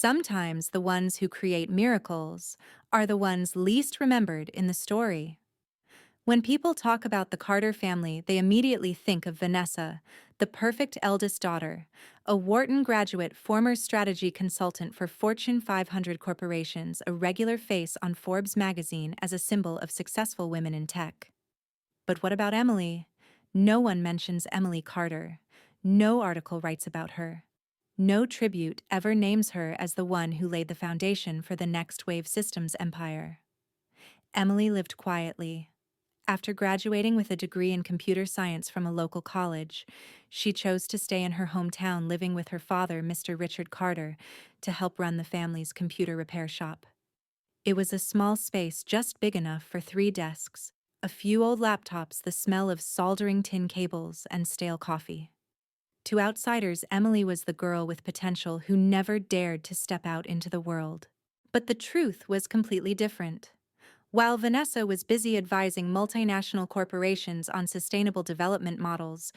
Sometimes the ones who create miracles are the ones least remembered in the story. When people talk about the Carter family, they immediately think of Vanessa, the perfect eldest daughter, a Wharton graduate, former strategy consultant for Fortune 500 corporations, a regular face on Forbes magazine as a symbol of successful women in tech. But what about Emily? No one mentions Emily Carter. No article writes about her. No tribute ever names her as the one who laid the foundation for the NextWave Systems empire. Emily lived quietly. After graduating with a degree in computer science from a local college, she chose to stay in her hometown, living with her father, Mr. Richard Carter, to help run the family's computer repair shop. It was a small space just big enough for 3 desks, a few old laptops, the smell of soldering tin cables, and stale coffee. To outsiders, Emily was the girl with potential who never dared to step out into the world. But the truth was completely different. While Vanessa was busy advising multinational corporations on sustainable development models,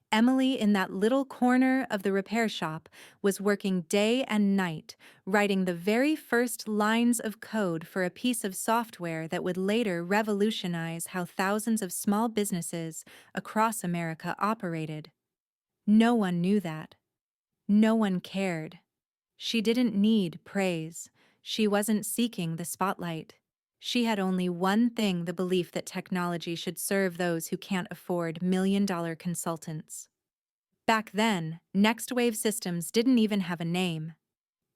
Emily, in that little corner of the repair shop, was working day and night, writing the very first lines of code for a piece of software that would later revolutionize how thousands of small businesses across America operated. No one knew that. No one cared. She didn't need praise. She wasn't seeking the spotlight. She had only one thing: the belief that technology should serve those who can't afford million-dollar consultants. Back then, NextWave Systems didn't even have a name.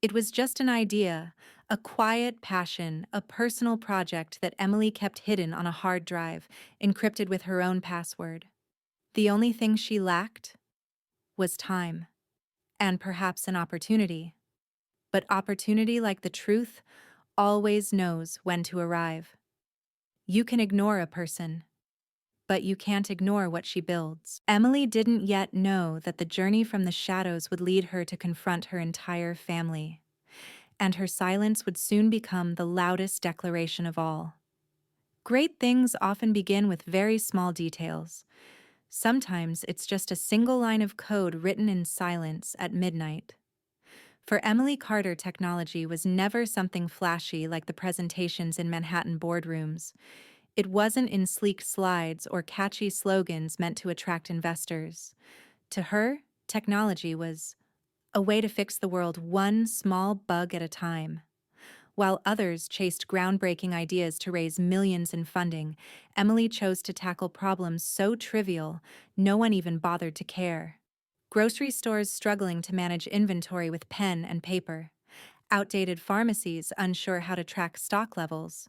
It was just an idea, a quiet passion, a personal project that Emily kept hidden on a hard drive, encrypted with her own password. The only thing she lacked was time, and perhaps an opportunity. But opportunity, like the truth, always knows when to arrive. You can ignore a person, but you can't ignore what she builds. Emily didn't yet know that the journey from the shadows would lead her to confront her entire family, and her silence would soon become the loudest declaration of all. Great things often begin with very small details. Sometimes it's just a single line of code written in silence at midnight. For Emily Carter, technology was never something flashy like the presentations in Manhattan boardrooms. It wasn't in sleek slides or catchy slogans meant to attract investors. To her, technology was a way to fix the world one small bug at a time. While others chased groundbreaking ideas to raise millions in funding, Emily chose to tackle problems so trivial no one even bothered to care. Grocery stores struggling to manage inventory with pen and paper. Outdated pharmacies unsure how to track stock levels.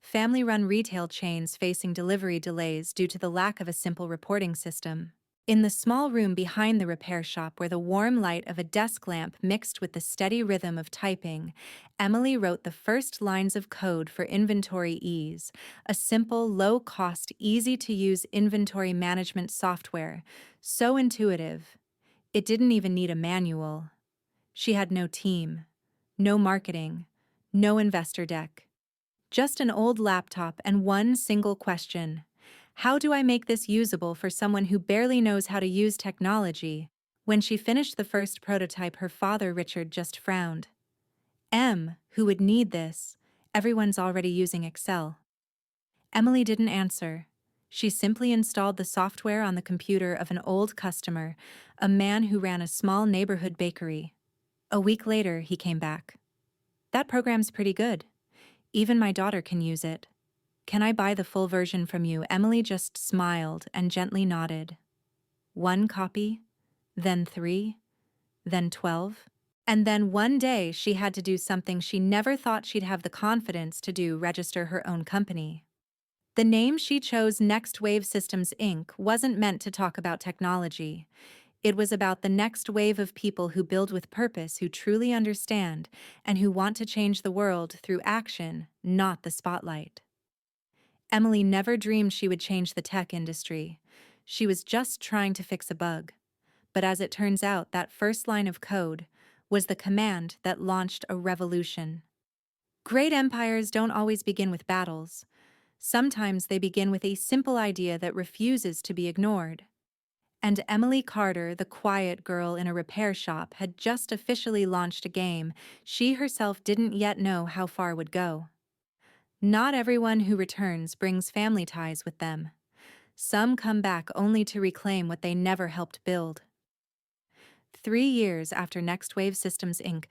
Family-run retail chains facing delivery delays due to the lack of a simple reporting system. In the small room behind the repair shop, where the warm light of a desk lamp mixed with the steady rhythm of typing, Emily wrote the first lines of code for Inventory Ease, a simple, low-cost, easy-to-use inventory management software, so intuitive it didn't even need a manual. She had no team, no marketing, no investor deck. Just an old laptop and one single question: how do I make this usable for someone who barely knows how to use technology? When she finished the first prototype, her father, Richard, just frowned. Who would need this? Everyone's already using Excel. Emily didn't answer. She simply installed the software on the computer of an old customer, a man who ran a small neighborhood bakery. A week later, he came back. That program's pretty good. Even my daughter can use it. Can I buy the full version from you? Emily just smiled and gently nodded. 1 copy, then 3, then 12. And then one day she had to do something she never thought she'd have the confidence to do: register her own company. The name she chose, NextWave Systems Inc., wasn't meant to talk about technology. It was about the next wave of people who build with purpose, who truly understand, and who want to change the world through action, not the spotlight. Emily never dreamed she would change the tech industry. She was just trying to fix a bug. But as it turns out, that first line of code was the command that launched a revolution. Great empires don't always begin with battles. Sometimes they begin with a simple idea that refuses to be ignored. And Emily Carter, the quiet girl in a repair shop, had just officially launched a game she herself didn't yet know how far would go. Not everyone who returns brings family ties with them. Some come back only to reclaim what they never helped build. 3 years after NextWave Systems Inc.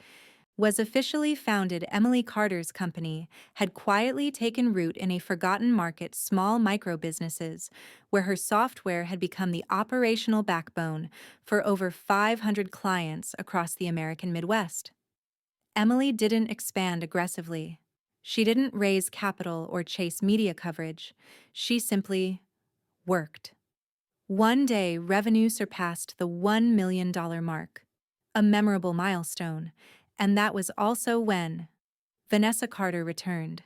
was officially founded, Emily Carter's company had quietly taken root in a forgotten market, small micro businesses, where her software had become the operational backbone for over 500 clients across the American Midwest. Emily didn't expand aggressively. She didn't raise capital or chase media coverage. She simply worked. One day, revenue surpassed the $1 million mark, a memorable milestone, and that was also when Vanessa Carter returned.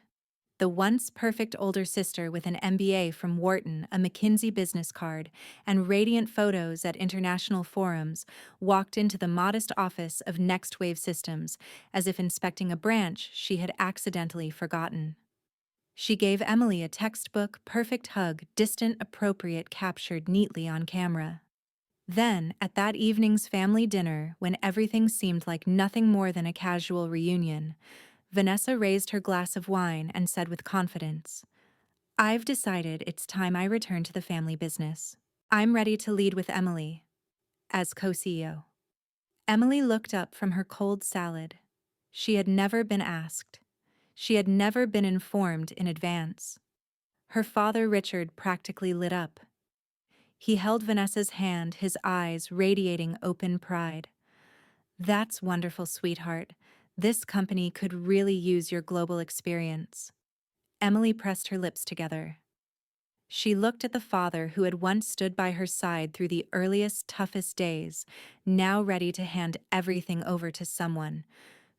The once perfect older sister with an MBA from Wharton, a McKinsey business card, and radiant photos at international forums, walked into the modest office of NextWave Systems as if inspecting a branch she had accidentally forgotten. She gave Emily a textbook, perfect hug, distant, appropriate, captured neatly on camera. Then, at that evening's family dinner, when everything seemed like nothing more than a casual reunion, Vanessa raised her glass of wine and said with confidence, "I've decided it's time I return to the family business. I'm ready to lead with Emily as co-CEO." Emily looked up from her cold salad. She had never been asked. She had never been informed in advance. Her father, Richard, practically lit up. He held Vanessa's hand, his eyes radiating open pride. "That's wonderful, sweetheart. This company could really use your global experience." Emily pressed her lips together. She looked at the father who had once stood by her side through the earliest, toughest days, now ready to hand everything over to someone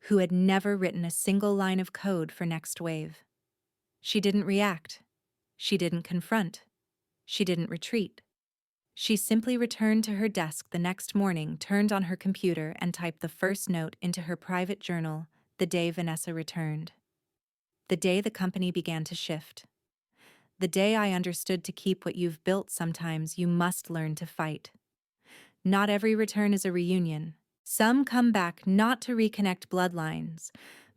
who had never written a single line of code for NextWave. She didn't react. She didn't confront. She didn't retreat. She simply returned to her desk the next morning, turned on her computer, and typed the first note into her private journal the day Vanessa returned. The day the company began to shift. The day I understood to keep what you've built, sometimes you must learn to fight. Not every return is a reunion. Some come back not to reconnect bloodlines,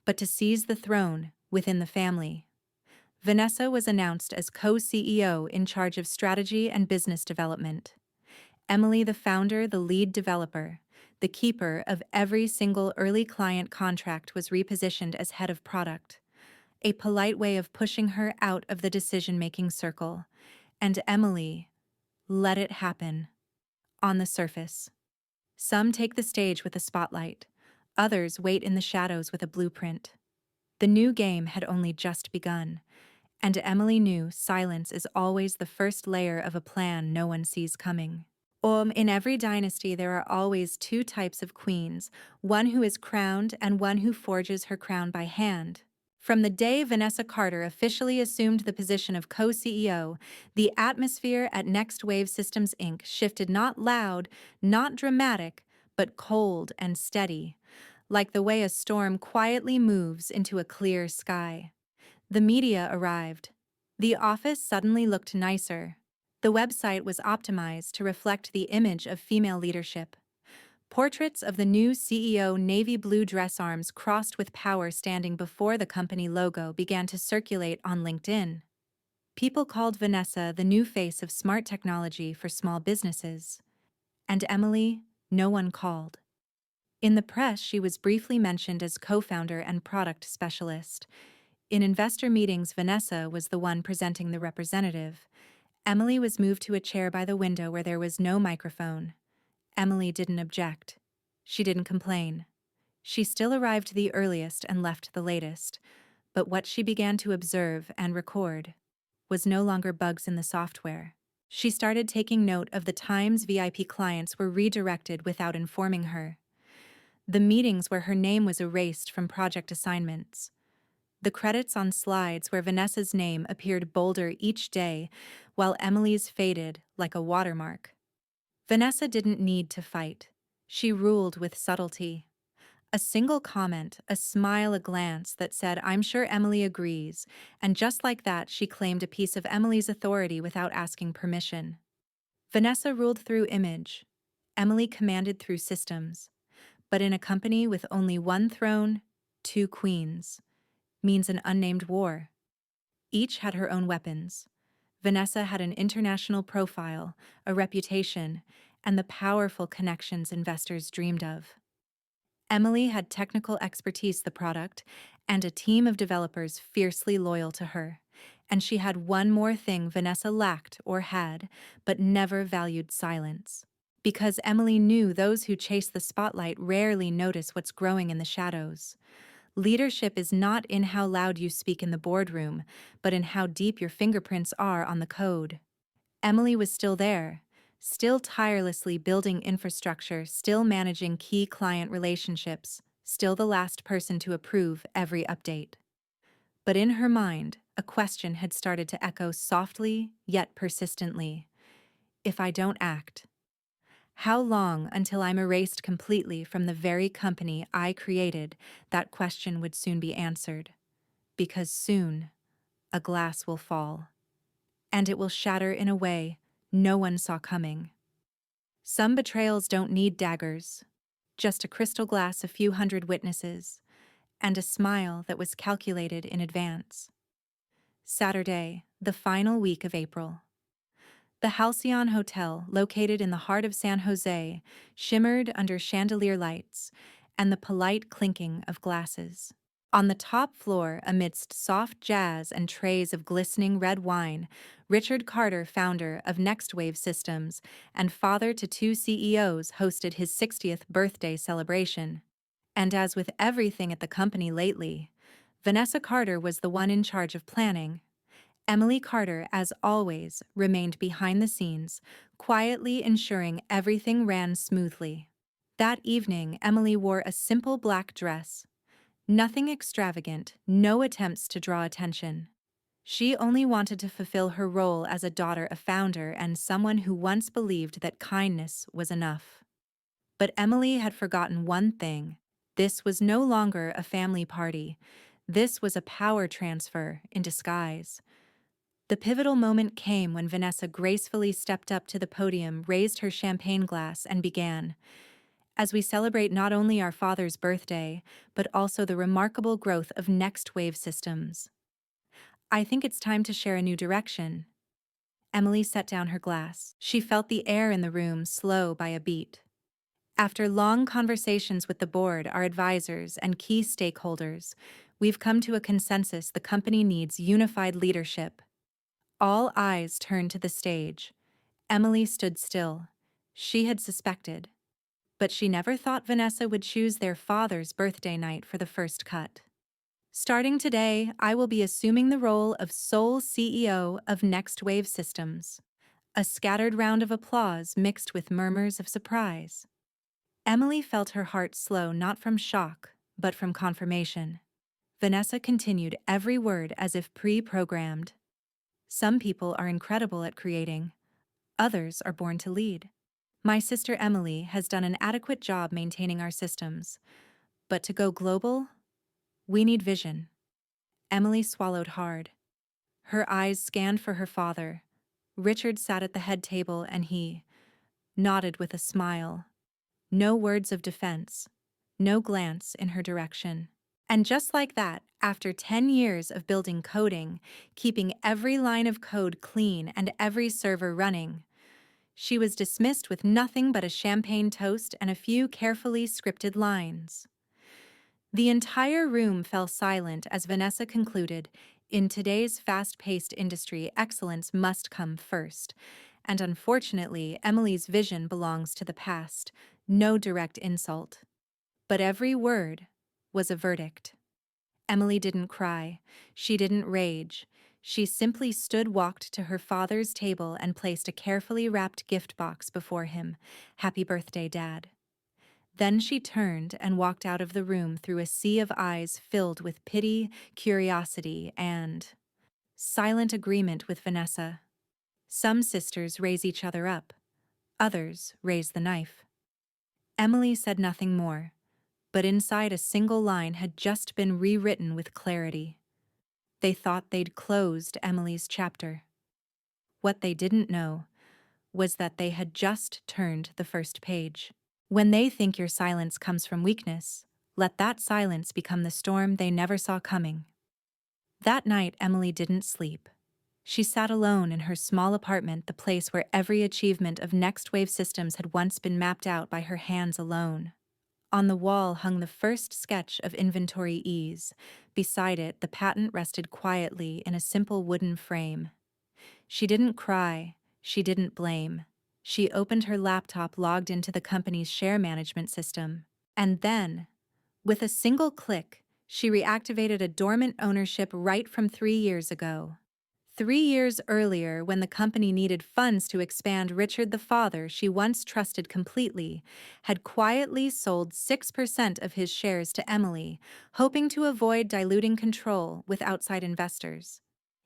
but to seize the throne within the family. Vanessa was announced as co-CEO in charge of strategy and business development. Emily, the founder, the lead developer, the keeper of every single early client contract, was repositioned as head of product, a polite way of pushing her out of the decision-making circle. And Emily let it happen. On the surface, some take the stage with a spotlight, others wait in the shadows with a blueprint. The new game had only just begun, and Emily knew silence is always the first layer of a plan no one sees coming. In every dynasty, there are always two types of queens, one who is crowned and one who forges her crown by hand. From the day Vanessa Carter officially assumed the position of co-CEO, the atmosphere at NextWave Systems Inc. shifted, not loud, not dramatic, but cold and steady, like the way a storm quietly moves into a clear sky. The media arrived. The office suddenly looked nicer. The website was optimized to reflect the image of female leadership. Portraits of the new CEO, navy blue dress arms crossed with power standing before the company logo, began to circulate on LinkedIn. People called Vanessa the new face of smart technology for small businesses. And Emily, no one called. In the press, she was briefly mentioned as co-founder and product specialist. In investor meetings, Vanessa was the one presenting the representative. Emily was moved to a chair by the window where there was no microphone. Emily didn't object. She didn't complain. She still arrived the earliest and left the latest. But what she began to observe and record was no longer bugs in the software. She started taking note of the times VIP clients were redirected without informing her. The meetings where her name was erased from project assignments. The credits on slides where Vanessa's name appeared bolder each day, while Emily's faded like a watermark. Vanessa didn't need to fight. She ruled with subtlety. A single comment, a smile, a glance that said, "I'm sure Emily agrees," and just like that, she claimed a piece of Emily's authority without asking permission. Vanessa ruled through image. Emily commanded through systems. But in a company with only one throne, two queens, means an unnamed war. Each had her own weapons. Vanessa had an international profile, a reputation, and the powerful connections investors dreamed of. Emily had technical expertise, the product, and a team of developers fiercely loyal to her. And she had one more thing Vanessa lacked or had, but never valued: silence. Because Emily knew those who chase the spotlight rarely notice what's growing in the shadows. Leadership is not in how loud you speak in the boardroom, but in how deep your fingerprints are on the code. Emily was still there, still tirelessly building infrastructure, still managing key client relationships, still the last person to approve every update. But in her mind, a question had started to echo softly yet persistently. If I don't act, how long until I'm erased completely from the very company I created? That question would soon be answered. Because soon, a glass will fall. And it will shatter in a way no one saw coming. Some betrayals don't need daggers, just a crystal glass, a few hundred witnesses, and a smile that was calculated in advance. Saturday, the final week of April. The Halcyon Hotel, located in the heart of San Jose, shimmered under chandelier lights and the polite clinking of glasses. On the top floor, amidst soft jazz and trays of glistening red wine, Richard Carter, founder of NextWave Systems and father to two CEOs, hosted his 60th birthday celebration. And as with everything at the company lately, Vanessa Carter was the one in charge of planning. Emily Carter, as always, remained behind the scenes, quietly ensuring everything ran smoothly. That evening, Emily wore a simple black dress. Nothing extravagant, no attempts to draw attention. She only wanted to fulfill her role as a daughter, a founder, and someone who once believed that kindness was enough. But Emily had forgotten one thing. This was no longer a family party. This was a power transfer in disguise. The pivotal moment came when Vanessa gracefully stepped up to the podium, raised her champagne glass, and began. As we celebrate not only our father's birthday, but also the remarkable growth of NextWave Systems, I think it's time to share a new direction. Emily set down her glass. She felt the air in the room slow by a beat. After long conversations with the board, our advisors, and key stakeholders, we've come to a consensus: the company needs unified leadership. All eyes turned to the stage. Emily stood still. She had suspected. But she never thought Vanessa would choose their father's birthday night for the first cut. Starting today, I will be assuming the role of sole CEO of NextWave Systems. A scattered round of applause mixed with murmurs of surprise. Emily felt her heart slow, not from shock, but from confirmation. Vanessa continued, every word as if pre-programmed. Some people are incredible at creating. Others are born to lead. My sister Emily has done an adequate job maintaining our systems. But to go global, we need vision. Emily swallowed hard. Her eyes scanned for her father. Richard sat at the head table and he nodded with a smile. No words of defense. No glance in her direction. And just like that, after 10 years of building coding, keeping every line of code clean and every server running, she was dismissed with nothing but a champagne toast and a few carefully scripted lines. The entire room fell silent as Vanessa concluded, in today's fast-paced industry, excellence must come first. And unfortunately, Emily's vision belongs to the past. No direct insult. But every word was a verdict. Emily didn't cry. She didn't rage. She simply stood, walked to her father's table, and placed a carefully wrapped gift box before him. Happy birthday, Dad. Then she turned and walked out of the room through a sea of eyes filled with pity, curiosity, and silent agreement with Vanessa. Some sisters raise each other up. Others raise the knife. Emily said nothing more, but inside a single line had just been rewritten with clarity. They thought they'd closed Emily's chapter. What they didn't know was that they had just turned the first page. When they think your silence comes from weakness, let that silence become the storm they never saw coming. That night, Emily didn't sleep. She sat alone in her small apartment, the place where every achievement of NextWave Systems had once been mapped out by her hands alone. On the wall hung the first sketch of inventory ease. Beside it, the patent rested quietly in a simple wooden frame. She didn't cry. She didn't blame. She opened her laptop, logged into the company's share management system. And then, with a single click, she reactivated a dormant ownership right from 3 years ago. 3 years earlier, when the company needed funds to expand, Richard, the father she once trusted completely, had quietly sold 6% of his shares to Emily, hoping to avoid diluting control with outside investors.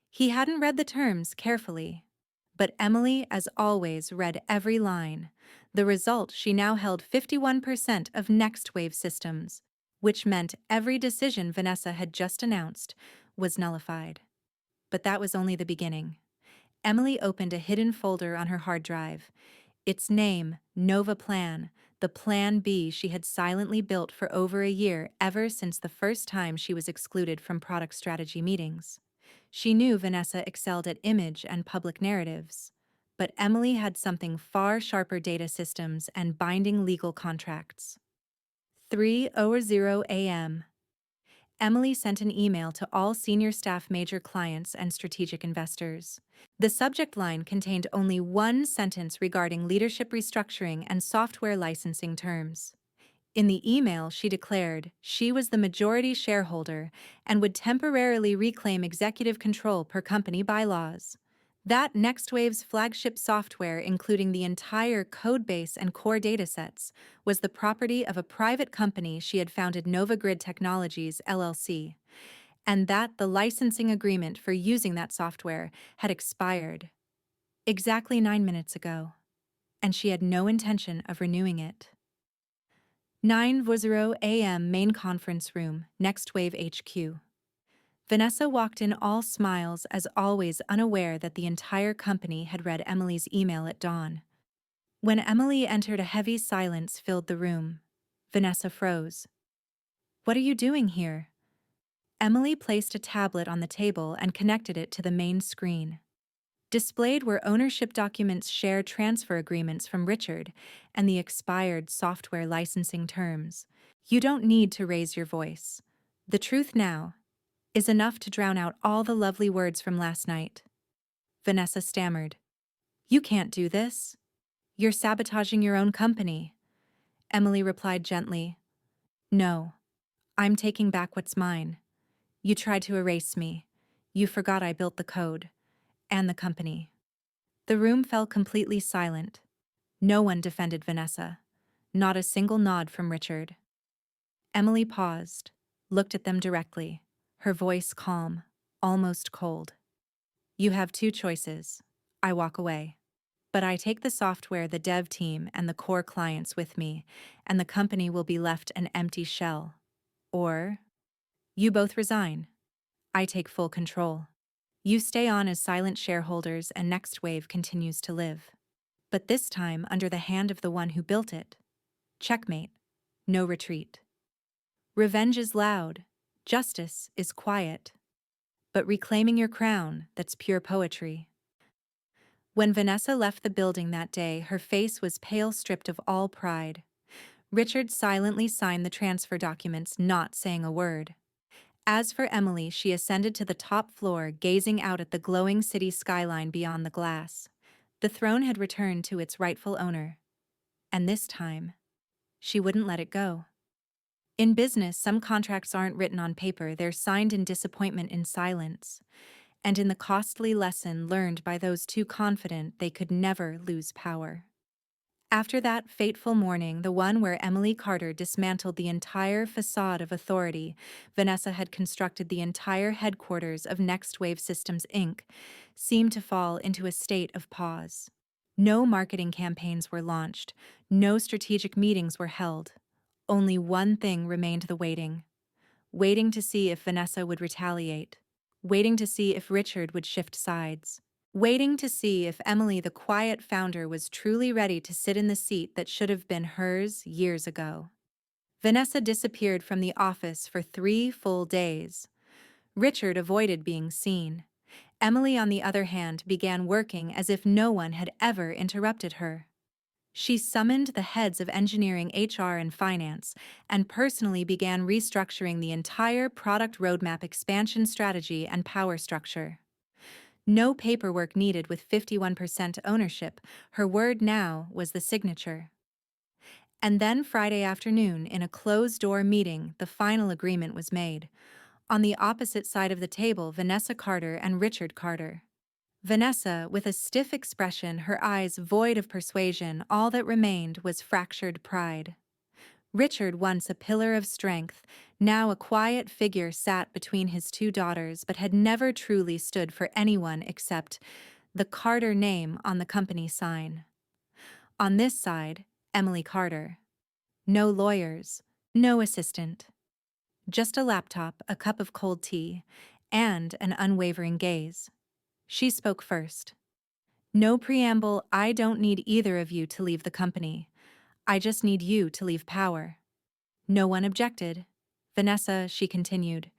He hadn't read the terms carefully, but Emily, as always, read every line. The result: she now held 51% of NextWave Systems, which meant every decision Vanessa had just announced was nullified. But that was only the beginning. Emily opened a hidden folder on her hard drive. Its name, Nova Plan, the Plan B she had silently built for over a year, ever since the first time she was excluded from product strategy meetings. She knew Vanessa excelled at image and public narratives, but Emily had something far sharper: data systems and binding legal contracts. 3:00 a.m. Emily sent an email to all senior staff, major clients, and strategic investors. The subject line contained only one sentence regarding leadership restructuring and software licensing terms. In the email, she declared she was the majority shareholder and would temporarily reclaim executive control per company bylaws. That NextWave's flagship software, including the entire codebase and core datasets, was the property of a private company she had founded, Nova Grid Technologies, LLC, and that the licensing agreement for using that software had expired exactly 9 minutes ago, and she had no intention of renewing it. 9:00 a.m. Main conference room, NextWave HQ. Vanessa walked in, all smiles as always, unaware that the entire company had read Emily's email at dawn. When Emily entered, a heavy silence filled the room. Vanessa froze. "What are you doing here?" Emily placed a tablet on the table and connected it to the main screen. Displayed were ownership documents, share transfer agreements from Richard, and the expired software licensing terms. "You don't need to raise your voice. The truth now is enough to drown out all the lovely words from last night." Vanessa stammered. "You can't do this. You're sabotaging your own company." Emily replied gently. "No, I'm taking back what's mine. You tried to erase me. You forgot I built the code and the company." The room fell completely silent. No one defended Vanessa. Not a single nod from Richard. Emily paused, looked at them directly, her voice calm, almost cold. "You have two choices. I walk away. But I take the software, the dev team, and the core clients with me, and the company will be left an empty shell. Or you both resign. I take full control. You stay on as silent shareholders, and NextWave continues to live. But this time under the hand of the one who built it. Checkmate. No retreat. Revenge is loud. Justice is quiet. But reclaiming your crown, that's pure poetry." When Vanessa left the building that day, her face was pale, stripped of all pride. Richard silently signed the transfer documents, not saying a word. As for Emily, she ascended to the top floor, gazing out at the glowing city skyline beyond the glass. The throne had returned to its rightful owner. And this time, she wouldn't let it go. In business, some contracts aren't written on paper, they're signed in disappointment, in silence, and in the costly lesson learned by those too confident they could never lose power. After that fateful morning, the one where Emily Carter dismantled the entire facade of authority Vanessa had constructed, the entire headquarters of NextWave Systems Inc., seemed to fall into a state of pause. No marketing campaigns were launched, no strategic meetings were held. Only one thing remained: the waiting. Waiting to see if Vanessa would retaliate. Waiting to see if Richard would shift sides. waiting to see if Emily, the quiet founder, was truly ready to sit in the seat that should have been hers years ago. Vanessa disappeared from the office for 3 full days. Richard avoided being seen. Emily, on the other hand, began working as if no one had ever interrupted her. She summoned the heads of engineering, HR, and finance, and personally began restructuring the entire product roadmap, expansion strategy, and power structure. No paperwork needed with 51% ownership. Her word now was the signature. And then Friday afternoon, in a closed-door meeting, the final agreement was made. On the opposite side of the table, Vanessa Carter and Richard Carter. Vanessa, with a stiff expression, her eyes void of persuasion, all that remained was fractured pride. Richard, once a pillar of strength, now a quiet figure, sat between his 2 daughters, but had never truly stood for anyone except the Carter name on the company sign. On this side, Emily Carter. No lawyers, no assistant. Just a laptop, a cup of cold tea, and an unwavering gaze. She spoke first. No preamble. I don't need either of you to leave the company. I just need you to leave power. No one objected. Vanessa, she continued,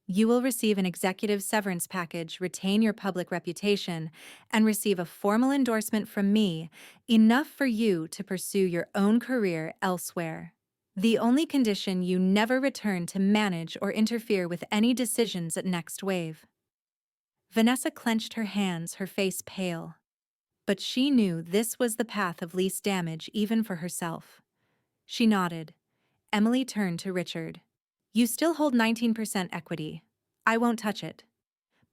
you will receive an executive severance package, retain your public reputation, and receive a formal endorsement from me, enough for you to pursue your own career elsewhere. The only condition, you never return to manage or interfere with any decisions at NextWave. Vanessa clenched her hands, her face pale. But she knew this was the path of least damage, even for herself. She nodded. Emily turned to Richard. You still hold 19% equity. I won't touch it.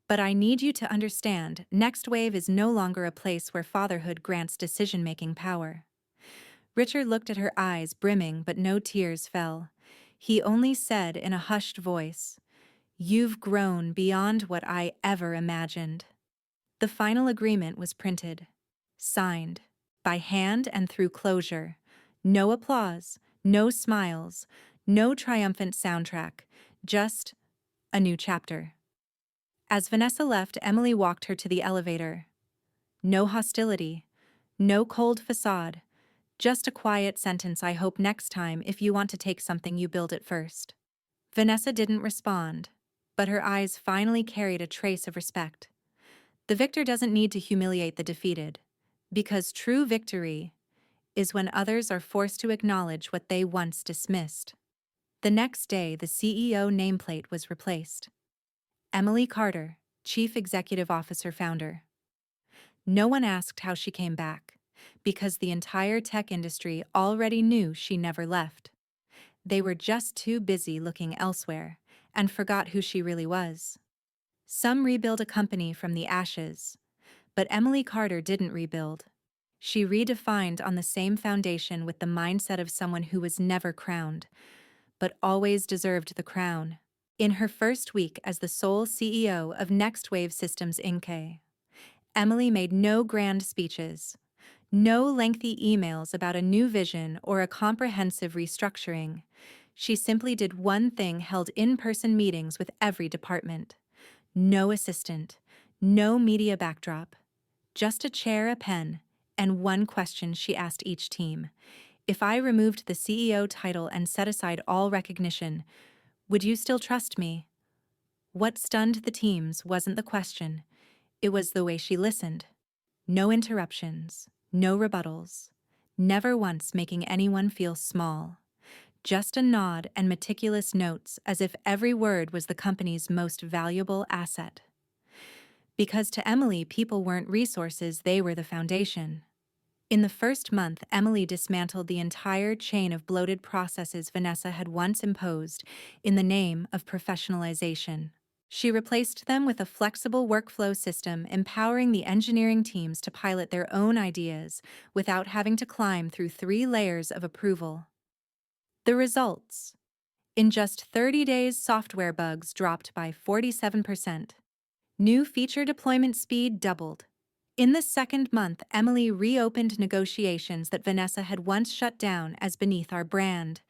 But I need you to understand, NextWave is no longer a place where fatherhood grants decision-making power. Richard looked at her, eyes brimming, but no tears fell. He only said in a hushed voice, you've grown beyond what I ever imagined. The final agreement was printed. Signed. By hand and through closure. No applause, no smiles, no triumphant soundtrack, just a new chapter. As Vanessa left, Emily walked her to the elevator. No hostility, no cold facade, just a quiet sentence, I hope next time if you want to take something you build it first. Vanessa didn't respond, but her eyes finally carried a trace of respect. The victor doesn't need to humiliate the defeated, because true victory is when others are forced to acknowledge what they once dismissed. The next day, the CEO nameplate was replaced. Emily Carter, Chief Executive Officer, founder. No one asked how she came back, because the entire tech industry already knew she never left. They were just too busy looking elsewhere and forgot who she really was. Some rebuild a company from the ashes, but Emily Carter didn't rebuild. She redefined on the same foundation, with the mindset of someone who was never crowned, but always deserved the crown. In her first week as the sole CEO of NextWave Systems Inc., Emily made no grand speeches, no lengthy emails about a new vision or a comprehensive restructuring. She simply did one thing: held in-person meetings with every department. No assistant, no media backdrop, just a chair, a pen, and one question she asked each team. If I removed the CEO title and set aside all recognition, would you still trust me? What stunned the teams wasn't the question, it was the way she listened. No interruptions, no rebuttals, never once making anyone feel small. Just a nod and meticulous notes, as if every word was the company's most valuable asset. Because to Emily, people weren't resources, they were the foundation. In the first month, Emily dismantled the entire chain of bloated processes Vanessa had once imposed in the name of professionalization. She replaced them with a flexible workflow system, empowering the engineering teams to pilot their own ideas without having to climb through 3 layers of approval. The results: in just 30 days, software bugs dropped by 47%. New feature deployment speed doubled. In the second month, Emily reopened negotiations that Vanessa had once shut down as beneath our brand.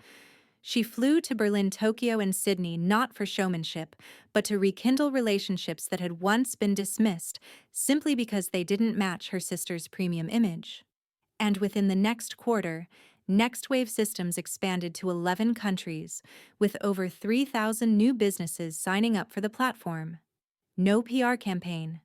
She flew to Berlin, Tokyo, and Sydney not for showmanship, but to rekindle relationships that had once been dismissed simply because they didn't match her sister's premium image. And within the next quarter, NextWave Systems expanded to 11 countries, with over 3,000 new businesses signing up for the platform. No PR campaign,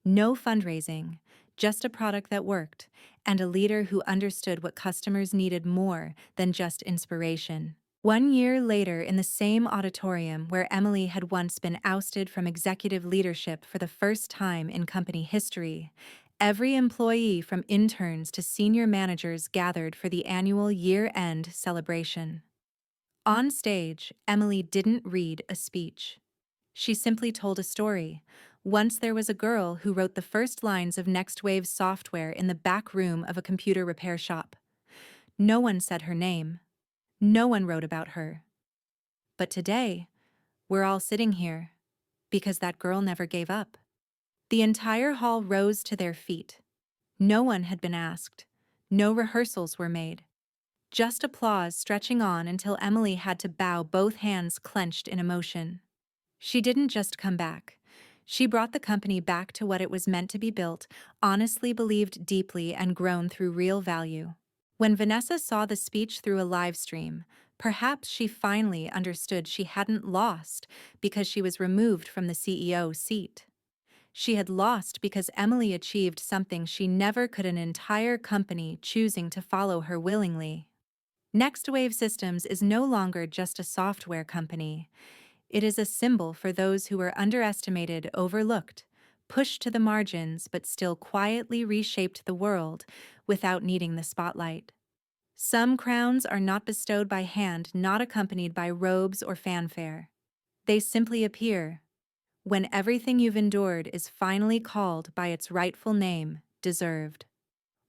no fundraising, just a product that worked, and a leader who understood what customers needed more than just inspiration. 1 year later, in the same auditorium where Emily had once been ousted from executive leadership for the first time in company history, every employee from interns to senior managers gathered for the annual year-end celebration. On stage, Emily didn't read a speech. She simply told a story. Once there was a girl who wrote the first lines of NextWave software in the back room of a computer repair shop. No one said her name. No one wrote about her. But today, we're all sitting here because that girl never gave up. The entire hall rose to their feet. No one had been asked. No rehearsals were made. Just applause stretching on until Emily had to bow, both hands clenched in emotion. She didn't just come back. She brought the company back to what it was meant to be built, honestly believed deeply, and grown through real value. When Vanessa saw the speech through a live stream, perhaps she finally understood she hadn't lost because she was removed from the CEO seat. She had lost because Emily achieved something she never could, an entire company choosing to follow her willingly. NextWave Systems is no longer just a software company. It is a symbol for those who were underestimated, overlooked, pushed to the margins, but still quietly reshaped the world without needing the spotlight. Some crowns are not bestowed by hand, not accompanied by robes or fanfare. They simply appear when everything you've endured is finally called by its rightful name, deserved.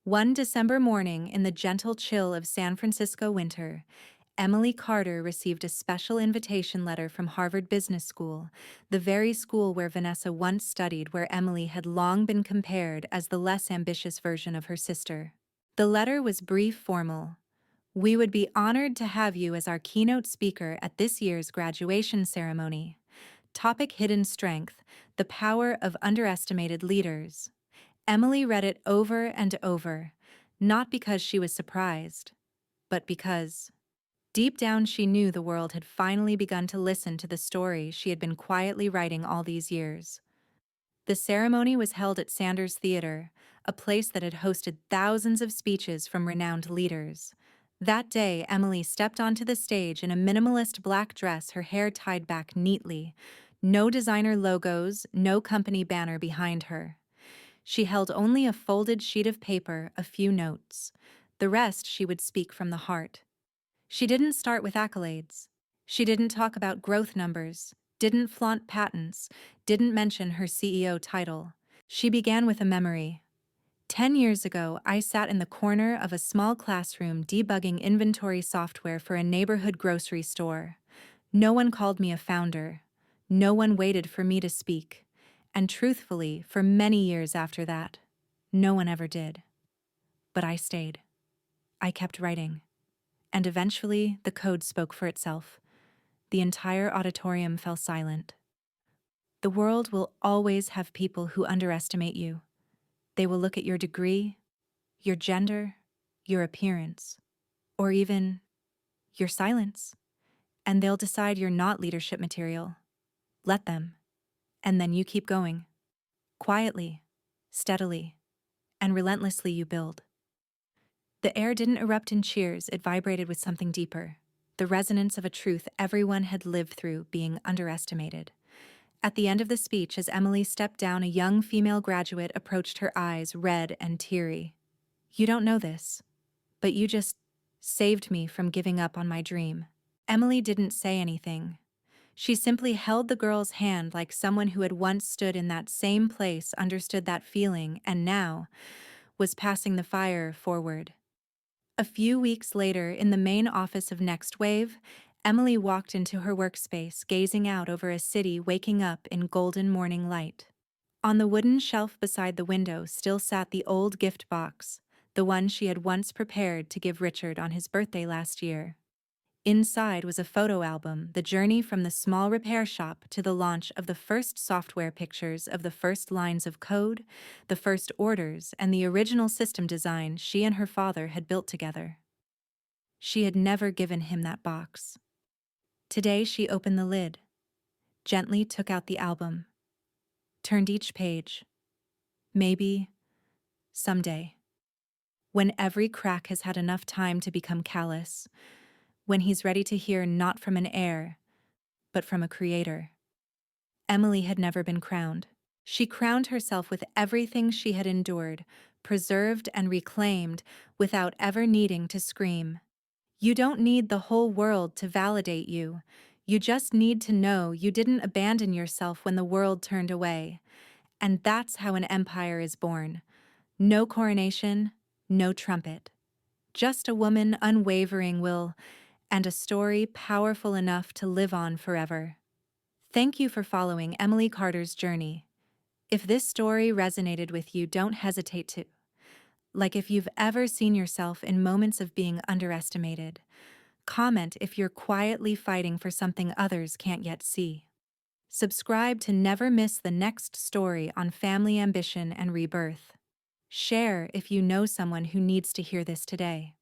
One December morning in the gentle chill of San Francisco winter, Emily Carter received a special invitation letter from Harvard Business School, the very school where Vanessa once studied, where Emily had long been compared as the less ambitious version of her sister. The letter was brief, formal. "We would be honored to have you as our keynote speaker at this year's graduation ceremony. Topic: Hidden Strength, the Power of Underestimated Leaders." Emily read it over and over, not because she was surprised, but because deep down she knew the world had finally begun to listen to the story she had been quietly writing all these years. The ceremony was held at Sanders Theater, a place that had hosted thousands of speeches from renowned leaders. That day, Emily stepped onto the stage in a minimalist black dress, her hair tied back neatly. No designer logos, no company banner behind her. She held only a folded sheet of paper, a few notes. The rest she would speak from the heart. She didn't start with accolades. She didn't talk about growth numbers, didn't flaunt patents, didn't mention her CEO title. She began with a memory. 10 years ago, I sat in the corner of a small classroom debugging inventory software for a neighborhood grocery store. No one called me a founder. No one waited for me to speak. And truthfully, for many years after that, no one ever did. But I stayed. I kept writing. And eventually, the code spoke for itself. The entire auditorium fell silent. The world will always have people who underestimate you. They will look at your degree, your gender, your appearance, or even your silence, and they'll decide you're not leadership material. Let them. And then you keep going. Quietly, steadily, and relentlessly you build. The air didn't erupt in cheers, it vibrated with something deeper, the resonance of a truth everyone had lived through, being underestimated. At the end of the speech, as Emily stepped down, a young female graduate approached, her eyes red and teary. "You don't know this, but you just saved me from giving up on my dream." Emily didn't say anything. She simply held the girl's hand like someone who had once stood in that same place, understood that feeling, and now was passing the fire forward. A few weeks later, in the main office of NextWave, Emily walked into her workspace, gazing out over a city waking up in golden morning light. On the wooden shelf beside the window still sat the old gift box, the one she had once prepared to give Richard on his birthday last year. Inside was a photo album, the journey from the small repair shop to the launch of the first software, pictures of the first lines of code, the first orders, and the original system design she and her father had built together. She had never given him that box. Today she opened the lid, gently took out the album, turned each page. Maybe, someday. When every crack has had enough time to become callous, when he's ready to hear not from an heir, but from a creator. Emily had never been crowned. She crowned herself with everything she had endured, preserved and reclaimed without ever needing to scream. You don't need the whole world to validate you. You just need to know you didn't abandon yourself when the world turned away. And that's how an empire is born. No coronation, no trumpet. Just a woman unwavering will, and a story powerful enough to live on forever. Thank you for following Emily Carter's journey. If this story resonated with you, don't hesitate to. Like if you've ever seen yourself in moments of being underestimated. Comment if you're quietly fighting for something others can't yet see. Subscribe to never miss the next story on family ambition and rebirth. Share if you know someone who needs to hear this today.